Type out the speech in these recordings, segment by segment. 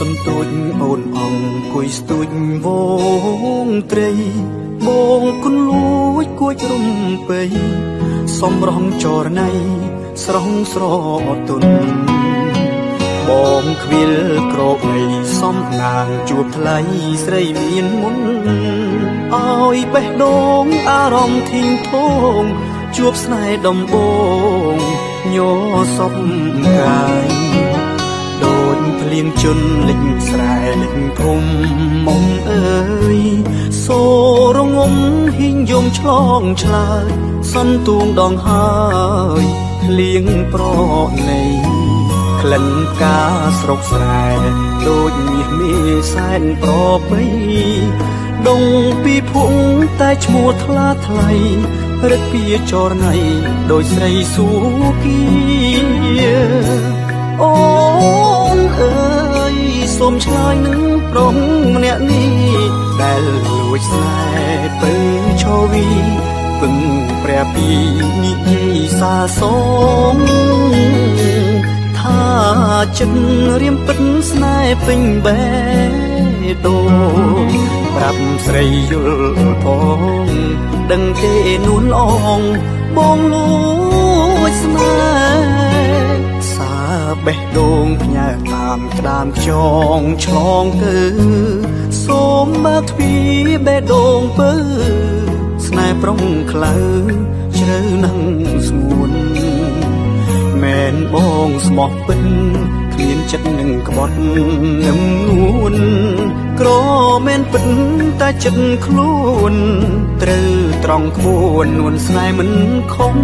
សំទួចអូនអង្គុយស្ទួចវងត្រីបងគុនលួចគួចរំពេញសំរងចរណៃស្រស់ស្រទន់បងខ្វៀលក្របីសំណាងជួបថ្លៃស្រីមានមុនឲ្យបេះដូងអារម្មណ៍ធីងធងជួបស្នេហ៍ដំបងញ័រសពកាយដូចភ្លៀងជន់លិចស្រែលិចភូមិមុំអើយសូរងំហ៊ីងយំឆ្លងឆ្លើយសន្ទូងដងហើយភ្លៀងប្រណីក្លិនផ្កាស្រុកស្រែដូចមាសមេសែនប្របីដងពីភុងតែឈ្មោះថ្លាថ្លៃរឹកពីចរណៃដូចស្រីស៊ូគីអូនអើយសូមឆ្លើយនឹងប្រុសម្នាក់នេះដែលលួចស្នេហ៍ពើឈវីពឹងព្រះពីនិយាយសាសងថាចិត្តរៀមពិតស្នេហ៍ពេញបេះដូងប្រាប់ស្រីយល់ផងដឹងទេនួនអងបងលួចស្នេហ៍សាបេះដូងផ្ញើតាមក្តាមចងឆ្លងទៅសូមបើកទ្វារបេះដូងពើស្នេហ៍ប្រុងក្លៅជ្រៅនឹងស្ងួនមែនបងស្មោះពិតគ្មានចិត្តនឹងក្បត់នឹងនួនក្រមែនពិតតែចិត្តខ្លួនត្រូវត្រង់ក្បួននួនស្នេហ៍មិនខំ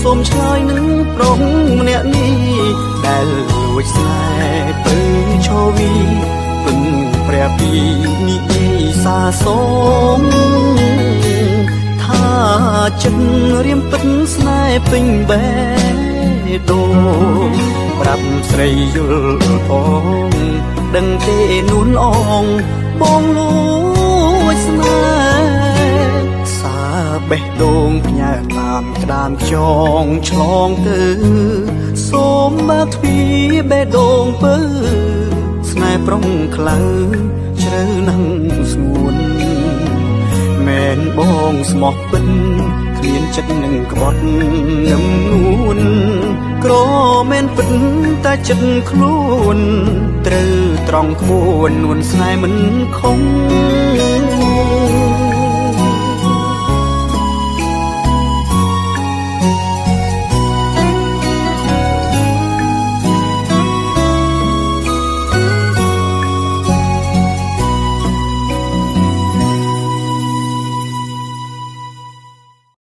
សូមឆ្លើយនឹងប្រុសម្នាក់នេះដែលលួចស្នេហ៍ពើឈវីពឹងព្រះពីនិយាយសាសងថាចិត្តរៀមពិតស្នេហ៍ពេញបេះដូងប្រាប់ស្រីយល់ផងដឹងទេនួនអងបងលួចស្នេហ៍បេះដូងផ្ញើតាមក្តាមចងឆ្លងទៅសូមបើកទ្វារបេះដូងពើស្នេហ៍ប្រុងក្លៅជ្រៅនឹងស្ងួនមែនបងស្មោះពិតគ្មានចិត្តនឹងក្បត់នឹងនួនក្រមែនពិតតែចិត្តខ្លួនត្រូវត្រង់ក្បួននួនស្នេហ៍មិនខំ